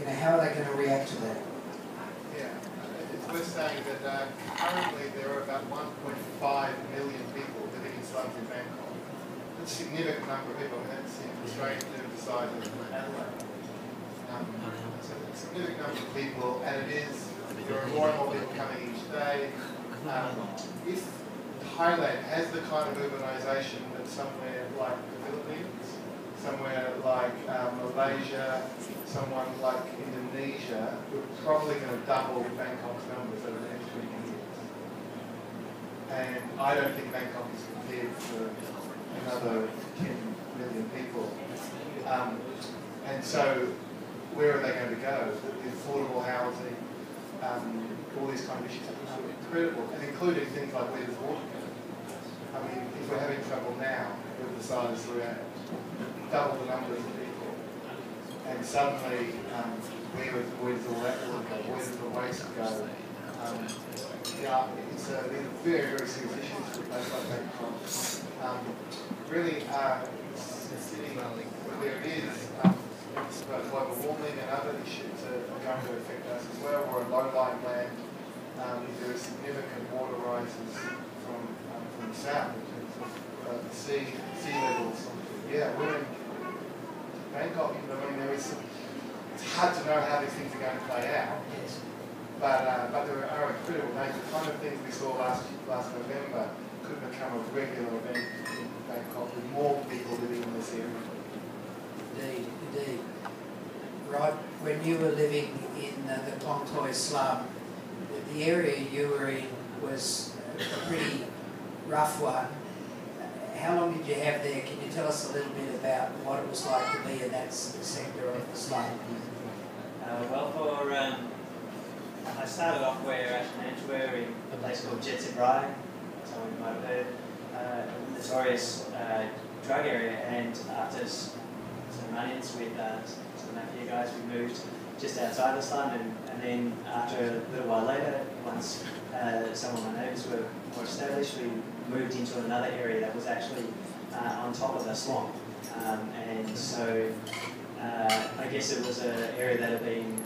how are they going to react to that? Yeah, it's worth saying that currently there are about 1.5 million people living in slums in Bangkok. That's a significant number of people, and that's in Australia to the size of Adelaide. So it's a significant number of people, and there are more and more people coming each day. If Thailand has the kind of urbanisation that somewhere like the Philippines, somewhere like Malaysia, someone like Indonesia, we're probably going to double Bangkok's numbers over the next 20 years. And I don't think Bangkok is prepared for another 10 million people. And so, where are they going to go? The affordable housing, all these kind of issues are incredible, and including things like where does water go? I mean, if we're having trouble now with the size we're at, double the numbers of people, and suddenly where does all that water go? Where does the waste go? Yeah, these are very, very serious issues for a place like Bangkok. Really, sitting where there is global warming and other issues are going to affect us as well. We're a low-lying land. There are significant water rises from the south in terms of sea levels. Yeah, we're in Bangkok. I mean, it's hard to know how these things are going to play out. Yes. But there are incredible things. The kind of things we saw last November could become a regular event in Bangkok with more people living in this area. Indeed, indeed. Rod, when you were living in the Klong Toi slum, the area you were in was a pretty rough one. How long did you have there? Can you tell us a little bit about what it was like to be in that sector of the slum? I started off where Ash and Ange were, in a place called Jetsit Rai, someone you might have heard, a notorious drug area, and after some run-ins with some mafia guys, we moved just outside the slum, and then after a little while later, once some of my neighbours were more established, we moved into another area that was actually on top of the slum. And so I guess it was an area that had been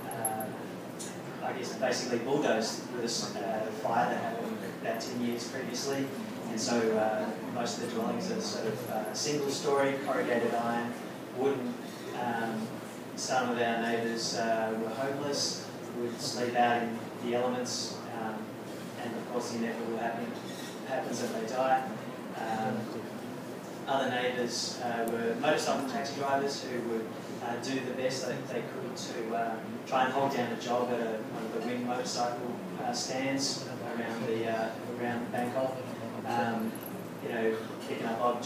basically bulldozed with a fire that happened about 10 years previously. And so most of the dwellings are sort of single-storey, corrugated iron, wooden. Some of our neighbours were homeless, would sleep out in the elements, and of course the inevitable happens that they die. Other neighbours were motorcycle taxi drivers who would do the best that they could to try and hold down a job at one of the wing motorcycle stands around Bangkok. Picking up odd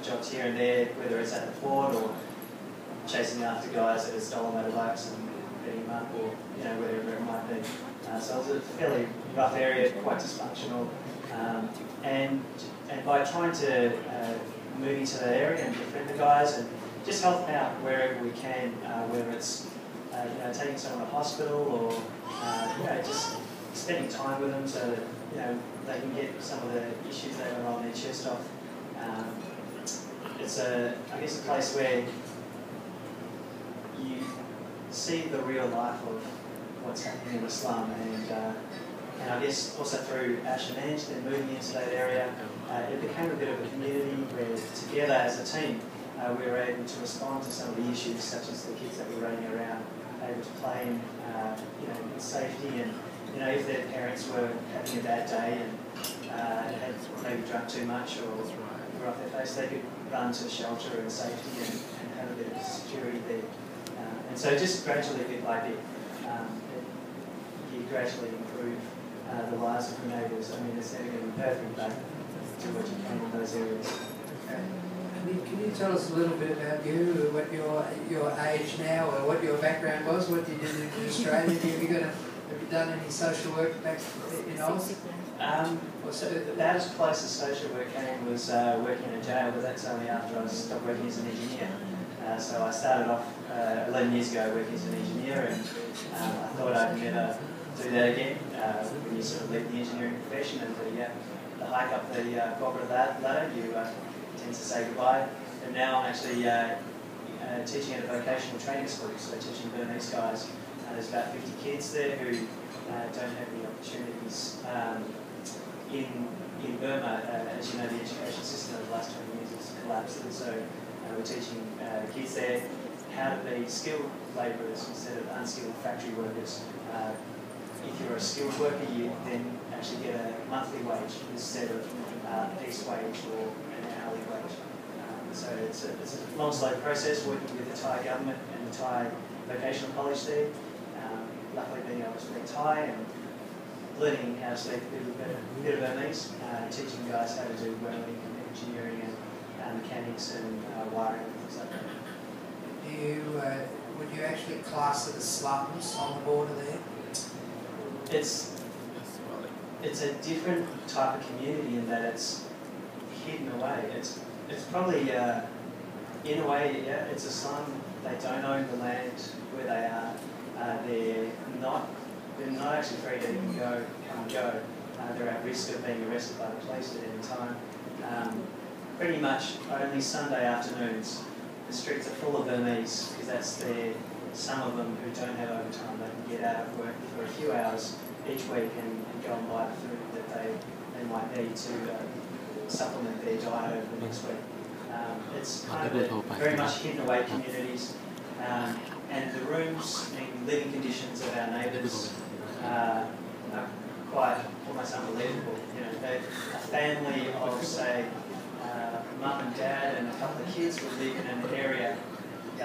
jobs here and there, whether it's at the port or chasing after guys that had stolen motorbikes and beating them up, or wherever it might be. So it was a fairly rough area, quite dysfunctional. And by trying to move into that area and befriend the guys and just help them out wherever we can, whether it's taking someone to hospital or just spending time with them so that they can get some of the issues that are on their chest off. It's a place where you see the real life of what's happening in the slum, and I guess also through Ash and Ange, then moving into that area, it became a bit of a community where together as a team we were able to respond to some of the issues, such as the kids that were running around, able to play in safety, and if their parents were having a bad day and had maybe drunk too much or were off their face, they could run to shelter and safety and have a bit of security there. And so just gradually, bit by bit, you gradually improve the lives of your neighbours. I mean, it's never going to be perfect, but to what you can in those areas. Okay. Can you tell us a little bit about you, what your age now, or what your background was, what you did in Australia? Have you done any social work back in Oz? About as close as social work came was working in a jail, but that's only after I stopped working as an engineer. So I started off 11 years ago working as an engineer, and I thought I'd never do that again. When you sort of leave the engineering profession and the hike up the corporate ladder, you tend to say goodbye. And now I'm actually teaching at a vocational training school, so teaching Burmese guys. There's about 50 kids there who don't have the opportunities in Burma. As you know, the education system over the last 20 years has collapsed, and so we're teaching kids there how to be skilled labourers instead of unskilled factory workers. If you're a skilled worker, you then actually get a monthly wage instead of a piece wage or an hourly wage. So it's a long, slow process working with the Thai government and the Thai vocational college there. Luckily being able to speak Thai and learning how to speak a bit of Burmese, teaching guys how to do welding and engineering and mechanics and wiring and things like that. Would you actually class it as slums on the border there? It's a different type of community in that it's hidden away. It's probably, in a way, yeah, it's a slum. They don't own the land where they are. They're not actually free to even come and go. They're at risk of being arrested by the police at any time. Pretty much only Sunday afternoons, the streets are full of Burmese, because some of them who don't have overtime, they can get out of work for a few hours each week and go and buy the food that they might need to supplement their diet over the next week. It's kind of very much hidden away communities, and the rooms and living conditions of our neighbours are quite almost unbelievable. You know, a family of, say, mum and dad and a couple of kids would live in an area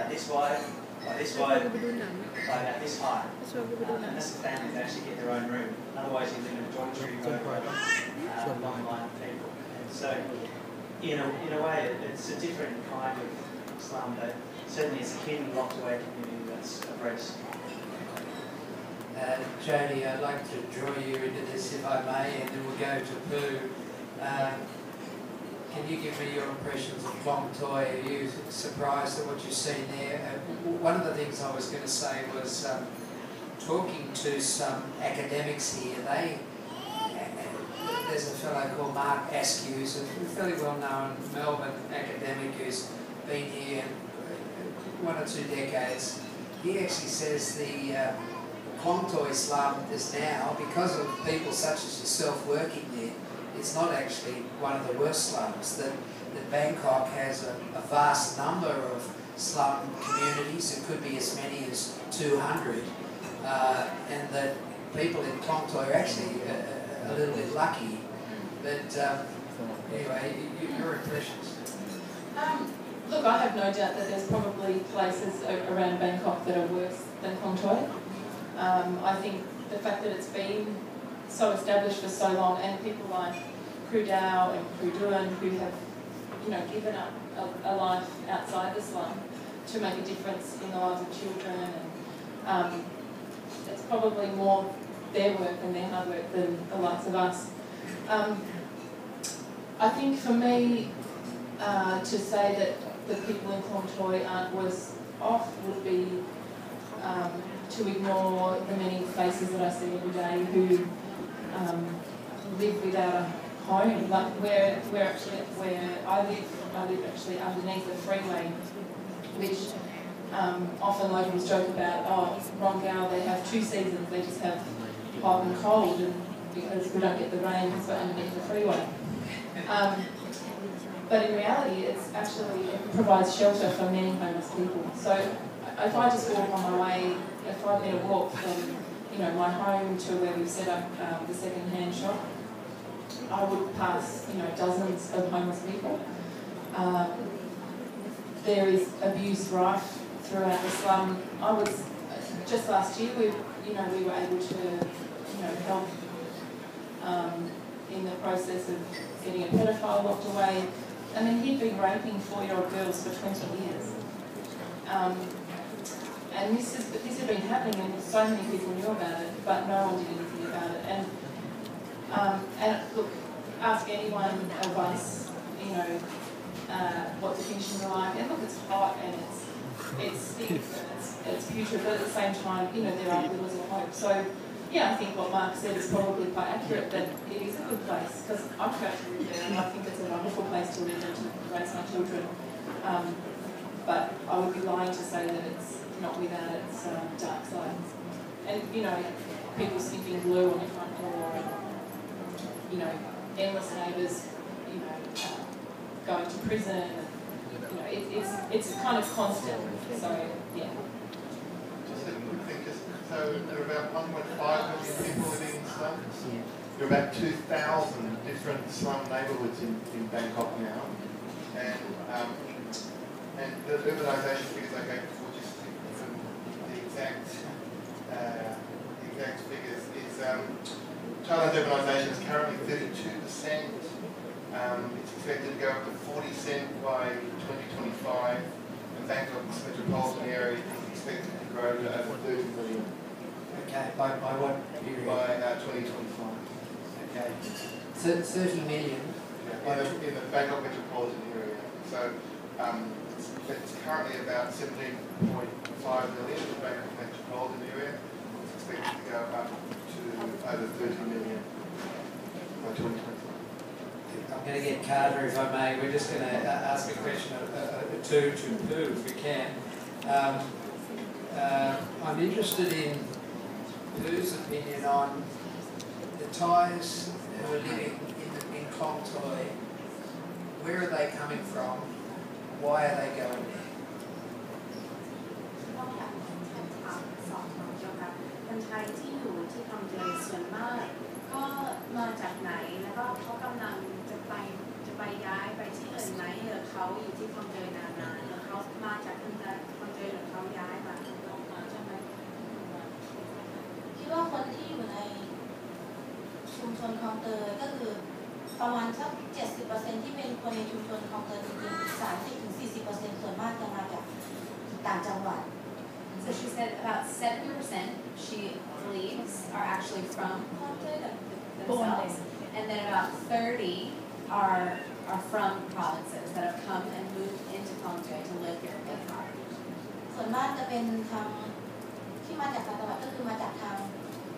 this wide, by this wide, by about this high. And that's the family that actually get their own room. Otherwise you live in a dormitory room with a long line of people. And so, in a way, it's a different kind of slum, but certainly it's a hidden, locked away community that's abreast. Jody, I'd like to draw you into this if I may, and then we'll go to Pooh. Can you give me your impressions of Klong Toi? Are you surprised at what you've seen there? One of the things I was going to say was talking to some academics here. There's a fellow called Mark Askew, who's a fairly well-known Melbourne academic who's been here 1 or 2 decades. He actually says the Klong Toi slum is now, because of people such as yourself working there, it's not actually one of the worst slums. That Bangkok has a vast number of slum communities. It could be as many as 200, and that people in Klong Toi are actually a little bit lucky. But anyway, your impressions? Look, I have no doubt that there's probably places around Bangkok that are worse than Klong Toi. I think the fact that it's been so established for so long, and people like Kru Dao and Kru Duan who have, given up a life outside the slum to make a difference in the lives of children, and it's probably more their work and their hard work than the likes of us. I think for me, to say that the people in Klong Toi aren't worse off would be to ignore the many faces that I see every day who live without a home. Like where I live actually underneath the freeway, which often locals joke about, Rongao, they have 2 seasons, they just have hot and cold, and because we don't get the rain, it's underneath the freeway. But in reality, it provides shelter for many homeless people. So if I just walk on my way, a 5-minute walk from my home to where we've set up the second-hand shop, I would pass dozens of homeless people. There is abuse rife throughout the slum. Just last year we were able to help in the process of getting a pedophile locked away. I mean, he'd been raping 4-year-old girls for 20 years. And this had been happening, and so many people knew about it, but no one did anything about it. And look, ask anyone of us, what the conditions are like. And look, it's hot and it stinks and it's putrid, but at the same time, there are glimmers of hope. So, yeah, I think what Mark said is probably quite accurate, that it is a good place, because I'm proud to live there and I think it's a wonderful place to live and to raise my children. but I would be lying to say that it's not without its dark side. And, you know, people sniffing glue on your front door and, you know, endless neighbours, you know, going to prison. And, you know, it's kind of constant. So, yeah. Just a quick thing, so there are about 1.5 million people living in slums. There are about 2,000 different slum neighbourhoods in Bangkok now. And the urbanisation figures I gave before, just the exact figures, is Thailand's urbanisation is currently 32%. It's expected to go up to 40% by 2025, and Bangkok's metropolitan area is expected to grow to over 30 million. Okay, by what period? By 2025. Okay, so 30 million. In the Bangkok metropolitan area. So it's currently about 17.5 million in the Bangkok metropolitan area. It's expected to go up to over 30 million by 2025. I'm going to get Carter, if I may. We're just going to ask a question to Pooh, if we can. I'm interested in Pooh's opinion on the Thais who are living in Klong Toi. Where are they coming from? Why are they going there? ต้องอยากถามสอบถามเกี่ยวกับคนไทยที่อยู่ที่คลองเตยส่วนมากก็มาจากไหนแล้วก็เขากำลังจะไปย้ายไปที่อื่นไหมหรือเขาอยู่ที่คลองเตยนานๆแล้วเขามาจากคลองเตยหรือเขาย้ายมาออกมาใช่ไหมคิดว่าคนที่อยู่ในชุมชนคลองเตยก็คือประมาณสัก 70% ที่เป็นคนในชุมชนคลองเตยจริงๆ 30-40% ส่วนมากจะมาจากต่างจังหวัด So she said about 70% she believes are actually from Klong Toi themselves, and then about 30 are from provinces that have come and moved into Klong Toi to live here in Bangkok. ส่วนมากจะเป็นทางที่มาจากต่างจังหวัดก็คือมาจากทาง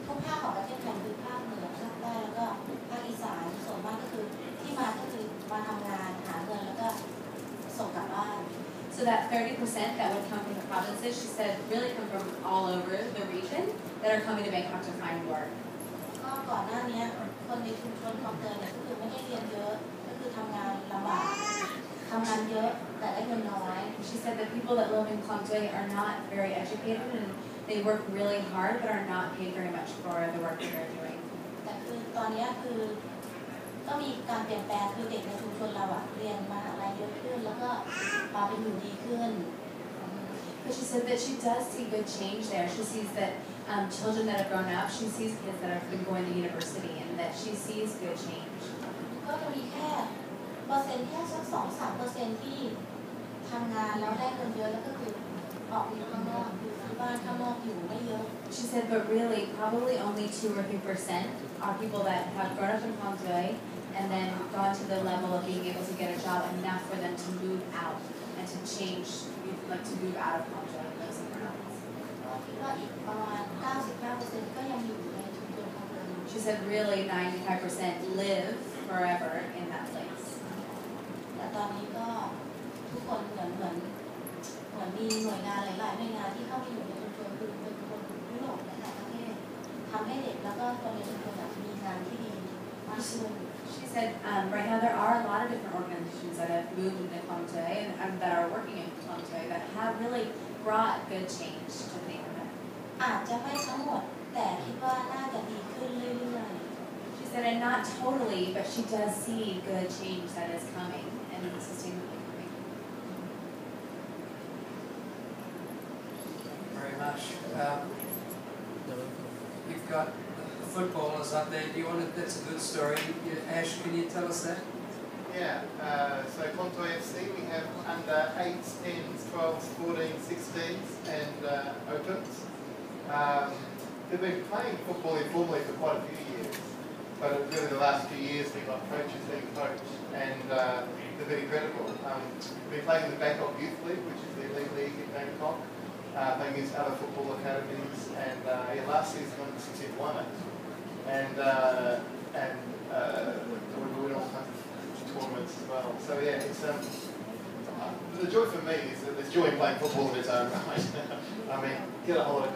ทุกภาคของประเทศไทยคือภาคเหนือภาคใต้แล้วก็ภาคอีสานส่วนมากก็คือที่มาก็คือมาทำงานหาเงินแล้วก็ส่งกลับบ้าน So that 30% that would come from the provinces, she said, really come from all over the region that are coming to Bangkok to find work. ก็ก่อนหน้านี้คนในชุมชนคลองเตยเนี่ยก็คือไม่ได้เรียนเยอะก็คือทำงานลำบากทำงานเยอะแต่ได้เงินน้อย She said that people that live in Klong Toi are not very educated and they work really hard but are not paid very much for the work that they're doing. แต่คือตอนนี้คือก็มีการเปลี่ยนแปลงคือเด็กในชุมชนเราอะเรียนมหาลัยเยอะขึ้นแล้วก็มาเป็นอยู่ดีขึ้น But she said that she does see good change there. She sees that children that have grown up, she sees kids that have been going to university and that she sees good change. ก็จะมีแค่เปอร์เซ็นต์แค่สัก 2-3% ที่ทำงานแล้วได้เงินเยอะแล้วก็คือออกอยู่ข้างนอกอยู่ที่บ้านข้างนอกอยู่ไม่เยอะ She said, but really, probably only 2 or 3% are people that have grown up in Klong Toi and then gone to the level of being able to get a job enough for them to move out and to change, like to move out of Klong Toi and go somewhere else. คิดว่าอีกประมาณ 95% ก็ยังอยู่ในชุมชนคลองเตย She said, really, 95% live forever in that place. แต่ตอนนี้ก็ทุกคนเหมือนมีหน่วยงานหลายๆหน่วยงานที่เข้ามาอยู่ในชุมชนคือเป็นคนยุโรปหลายๆประเทศทำให้เด็กแล้วก็คนในชุมชนมีงานที่ดีมากขึ้น She said, right now there are a lot of different organizations that have moved into Klong Toi and that are working in Klong Toi that have really brought good change to the neighborhood. อาจจะไม่ทั้งหมดแต่คิดว่าน่าจะดีขึ้นเรื่อยๆ She said, and not totally, but she does see good change that is coming and sustainably coming. Very much. You've got the footballers up there. Do you want to? That's a good story. Ash, can you tell us that? Yeah, so Klong Toi FC, we have under 8s, 10s, 12s, 14s, 16s and opens. They've been playing football informally for quite a few years, but really the last few years we've got coaches being coached and they've been incredible. We've been playing in the Bangkok Youth League, which is the elite league in Bangkok, playing against other football academies, and last season under 16 won it. And we win all kinds of tournaments as well. So yeah, it's The joy for me is that there's joy in playing football in its own right. I mean, get a whole lot of